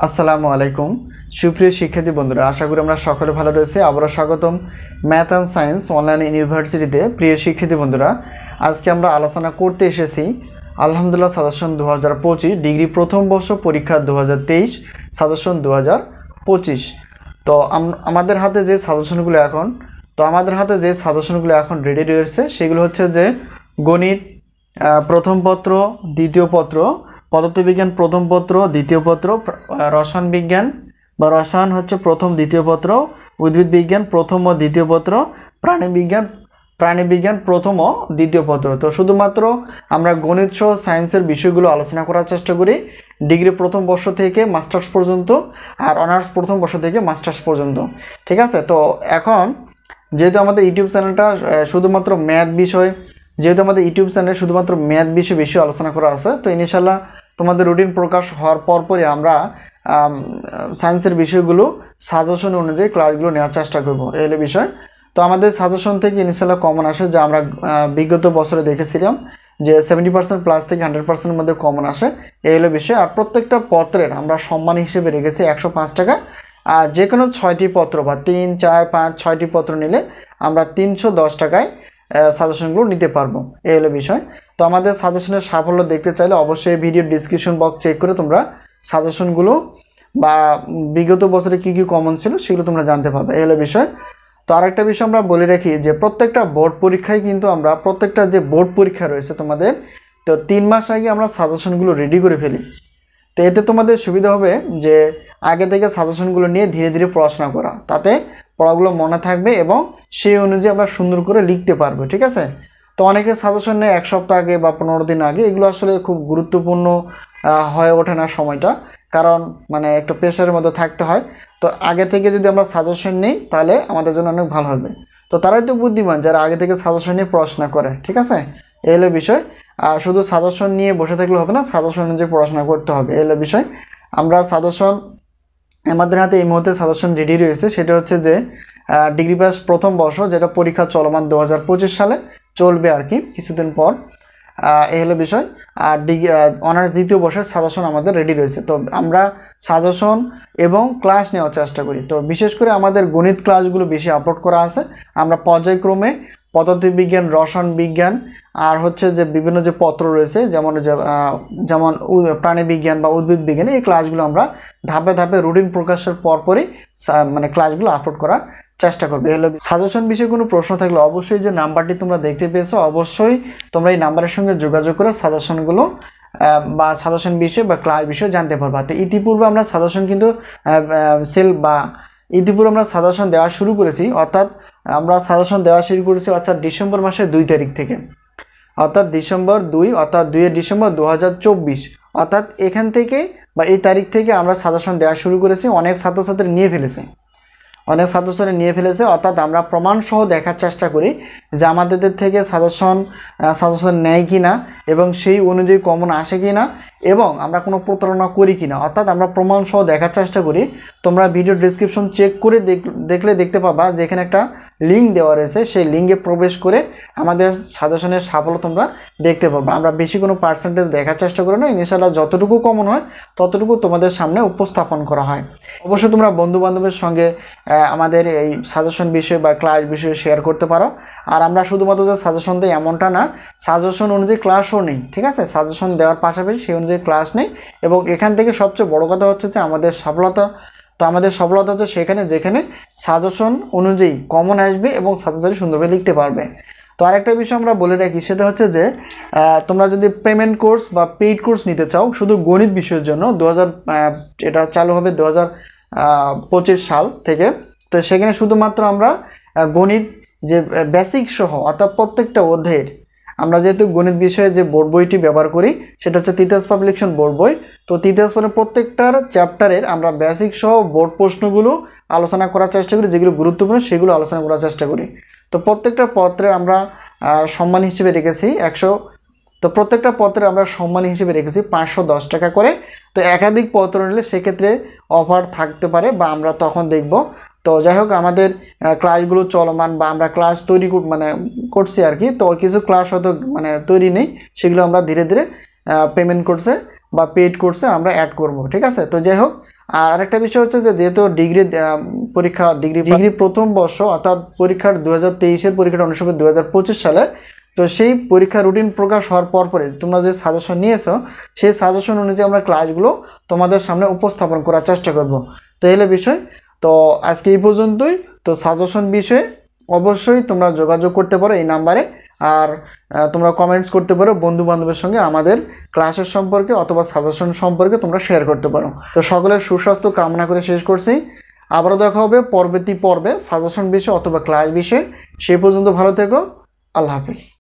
আসসালামু আলাইকুম সুপ্রিয় শিক্ষার্থী বন্ধুরা, আশা করি আমরা সকলে ভালো রয়েছে। আবারও স্বাগতম ম্যাথ অ্যান্ড সায়েন্স অনলাইন ইউনিভার্সিটিতে। প্রিয় শিক্ষার্থী বন্ধুরা, আজকে আমরা আলোচনা করতে এসেছি আলহামদুলিল্লাহ সাজেশন 2025 ডিগ্রি প্রথম বর্ষ পরীক্ষা 2023 সাজেশন 2025। তো আমাদের হাতে যে সাজেশনগুলো এখন রেডি রয়েছে সেগুলো হচ্ছে যে গণিত প্রথম পত্র, দ্বিতীয় পত্র, পদার্থবিজ্ঞান প্রথম পত্র, দ্বিতীয় পত্র, রসায়ন বিজ্ঞান বা রসায়ন হচ্ছে প্রথম দ্বিতীয় পত্র, উদ্ভিদ বিজ্ঞান প্রথম ও দ্বিতীয় পত্র, প্রাণীবিজ্ঞান প্রথম ও দ্বিতীয় পত্র। তো শুধুমাত্র আমরা গণিত সহ সায়েন্সের বিষয়গুলো আলোচনা করার চেষ্টা করি ডিগ্রি প্রথম বর্ষ থেকে মাস্টার্স পর্যন্ত, আর অনার্স প্রথম বর্ষ থেকে মাস্টার্স পর্যন্ত। ঠিক আছে? তো এখন যেহেতু আমাদের ইউটিউব চ্যানেলটা শুধুমাত্র ম্যাথ বিষয় বেশি আলোচনা করা আছে, তো ইনশাআল্লাহ তোমাদের রুটিন প্রকাশ হওয়ার পরপরই আমরা সায়েন্সের বিষয়গুলো সাজেশন অনুযায়ী ক্লাসগুলো নেওয়ার চেষ্টা করব, এই হলো বিষয়। তো আমাদের সাজেশন থেকে ইনশাআল্লাহ কমন আসে, যা আমরা বিগত বছরে দেখেছিলাম যে 70% প্লাস থেকে 100%-এর মধ্যে কমন আসে, এই হলো বিষয়। আর প্রত্যেকটা পত্রের আমরা সম্মান হিসেবে রেখেছি 105 টাকা। আর যে কোনো 6টি পত্র বা 3, 4, 5, 6টি পত্র নিলে আমরা 310 টাকায় সাজেশনগুলো নিতে পারবো, এই হলো বিষয়। তো আমাদের সাজেশনের সাফল্য দেখতে চাইলে অবশ্যই ভিডিও ডিসক্রিপশন বক্স চেক করে তোমরা সাজেশনগুলো বা বিগত বছরে কি কি কমন ছিল সেগুলো তোমরা জানতে পারবে, এই হলো বিষয়। তো আরেকটা বিষয় আমরা বলে রাখি যে প্রত্যেকটা বোর্ড পরীক্ষায় কিন্তু আমরা প্রত্যেকটা যে বোর্ড পরীক্ষা রয়েছে তোমাদের, তো 3 মাস আগে আমরা সাজেশনগুলো রেডি করে ফেলি। তো এতে তোমাদের সুবিধা হবে যে আগে থেকে সাজেশনগুলো নিয়ে ধীরে ধীরে পড়াশোনা করা, তাতে পড়াগুলো মনে থাকবে এবং সেই অনুযায়ী আমরা সুন্দর করে লিখতে পারবো। ঠিক আছে? তো অনেকে সাজেশন নেয় 1 সপ্তাহ আগে বা 15 দিন আগে, এগুলো আসলে খুব গুরুত্বপূর্ণ হয়ে ওঠে না সময়টা, কারণ মানে একটু প্রেশারের মধ্যে থাকতে হয়। তো আগে থেকে যদি আমরা সাজেশন নিই তাহলে আমাদের জন্য অনেক ভালো হবে। তো তারাই তো বুদ্ধিমান যারা আগে থেকে সাজেশন নিয়ে পড়াশোনা করে। ঠিক আছে? এই হলো বিষয়। আর শুধু সাজেশন নিয়ে বসে থাকলে হবে না, সাজেশন অনুযায়ী পড়াশোনা করতে হবে, এই হলো বিষয়। আমরা সাজেশন, আমাদের হাতে এই মুহূর্তে সাজেশন রেডি রয়েছে, সেটা হচ্ছে যে ডিগ্রি পাস প্রথম বর্ষ, যেটা পরীক্ষা চলমান 2025 সালে চলবে আর কি কিছুদিন পর, এই হলো বিষয়। আর অনার্স দ্বিতীয় বর্ষের সাজেশন আমাদের রেডি রয়েছে। তো আমরা সাজেশন এবং ক্লাস নেওয়ার চেষ্টা করি। তো বিশেষ করে আমাদের গণিত ক্লাসগুলো বেশি আপলোড করা আছে। আমরা পর্যায়ক্রমে পদার্থবিজ্ঞান, রসায়ন বিজ্ঞান আর হচ্ছে যে বিভিন্ন যে পত্র রয়েছে যেমন প্রাণীবিজ্ঞান বা উদ্ভিদ বিজ্ঞান, এই ক্লাসগুলো আমরা ধাপে ধাপে রুটিন প্রকাশের পরপরই মানে ক্লাসগুলো আপলোড করার চেষ্টা করবে। এগুলো সাজেশন বিষয়ে কোনো প্রশ্ন থাকলে অবশ্যই যে নাম্বারটি তোমরা দেখতে পেয়েছো, অবশ্যই তোমরা এই নাম্বারের সঙ্গে যোগাযোগ করে সাজেশনগুলো বা সাজেশন বিষয় বা ক্লাস বিষয়ে জানতে পারবা। তো ইতিপূর্বে আমরা সাজেশন কিন্তু আমরা সাজেশন দেওয়া শুরু করেছি, অর্থাৎ ডিসেম্বর মাসের 2 তারিখ থেকে, অর্থাৎ ডিসেম্বর 2, অর্থাৎ 2 ডিসেম্বর 2024, অর্থাৎ এখান থেকে বা এই তারিখ থেকে আমরা সাজেশন দেওয়া শুরু করেছি। অনেক ছাত্রছাত্রী নিয়ে ফেলেছে, অর্থাৎ আমরা প্রমাণ সহ দেখার চেষ্টা করি যে আমাদের থেকে সাজেশন নেয় কিনা এবং সেই অনুযায়ী কমন আসে কিনা এবং আমরা কোনো প্রতারণা করি কিনা, অর্থাৎ আমরা প্রমাণ সহ দেখার চেষ্টা করি। তোমরা ভিডিও ডেসক্রিপশন চেক করে দেখতে পাবা যে এখানে একটা লিঙ্ক দেওয়া রয়েছে, সেই লিঙ্কে প্রবেশ করে আমাদের সাজেশনের সাফল্য তোমরা দেখতে পাবা। আমরা বেশি কোনো পার্সেন্টেজ দেখার চেষ্টা করি না, ইনশাআল্লাহ যতটুকু কমন হয় ততটুকু তোমাদের সামনে উপস্থাপন করা হয়। অবশ্যই তোমরা বন্ধু বান্ধবের সঙ্গে আমাদের এই সাজেশন বিষয় বা ক্লাস বিষয়ে শেয়ার করতে পারো। আর আমরা শুধুমাত্র যে সাজেশন দিই এমনটা না, সাজেশন অনুযায়ী ক্লাসও নেই। ঠিক আছে? সাজেশন দেওয়ার পাশাপাশি সেই অনুযায়ী ক্লাস নেই, এবং এখান থেকে সবচেয়ে বড় কথা হচ্ছে যে আমাদের সফলতা হচ্ছে যেখানে সাজেশন অনুযায়ী কমন আসবে এবং ছাত্রছাত্রী সুন্দরভাবে লিখতে পারবে। তো আরেকটা বিষয় আমরা বলে রাখি, সেটা হচ্ছে যে তোমরা যদি পেমেন্ট কোর্স বা পেইড কোর্স নিতে চাও শুধু গণিত বিষয়ের জন্য, এটা চালু হবে 2025 সাল থেকে। তো সেখানে শুধুমাত্র আমরা গণিত যে বেসিক সহ, অর্থাৎ প্রত্যেকটা অধ্যায়ের, আমরা যেহেতু গণিত বিষয়ে যে বোর্ড বইটি ব্যবহার করি সেটা হচ্ছে তিতাস পাবলিকেশন বোর্ড বই। তো তিতাস প্রত্যেকটার চ্যাপ্টারের আমরা বেসিক সহ বোর্ড প্রশ্নগুলো আলোচনা করার চেষ্টা করি, যেগুলো গুরুত্বপূর্ণ সেগুলো আলোচনা করার চেষ্টা করি। তো প্রত্যেকটা পত্রে আমরা সম্মান হিসেবে রেখেছি 510 টাকা করে। তো একাধিক পত্র নিলে সেক্ষেত্রে অফার থাকতে পারে বা আমরা তখন দেখব। তো যাই হোক, আমাদের ক্লাসগুলো চলমান বা আমরা ক্লাস করছি আর কি। তো কিছু ক্লাস হয়তো তৈরি নেই, সেগুলো আমরা ধীরে ধীরে পেমেন্ট কোর্সে বা পেইড কোর্সে আমরা অ্যাড করব। ঠিক আছে? তো যাই হোক, আর আরেকটা বিষয় হচ্ছে যে যেহেতু ডিগ্রি পরীক্ষা ডিগ্রি প্রথম বর্ষ অর্থাৎ পরীক্ষার 2023-এর পরীক্ষাটা অনুষ্ঠিত হবে 2025 সালে। তো সেই পরীক্ষার রুটিন প্রকাশ হওয়ার পরে তোমরা যে সাজেশন নিয়েছো সেই সাজেশন অনুযায়ী আমরা ক্লাসগুলো তোমাদের সামনে উপস্থাপন করার চেষ্টা করব। তো এই হলো বিষয়। তো আজকে এই পর্যন্তই। তো সাজেশন বিষয়ে অবশ্যই তোমরা যোগাযোগ করতে পারো এই নাম্বারে। আর তোমরা কমেন্টস করতে পারো বন্ধু বান্ধবের সঙ্গে আমাদের ক্লাসের সম্পর্কে অথবা সাজেশন সম্পর্কে তোমরা শেয়ার করতে পারো। তো সকলের সুস্বাস্থ্য কামনা করে শেষ করছি। আবারও দেখা হবে পরবর্তী পর্বে সাজেশন বিষয় অথবা ক্লাস বিষয়ে। সেই পর্যন্ত ভালো থেকো। আল্লাহ হাফিজ।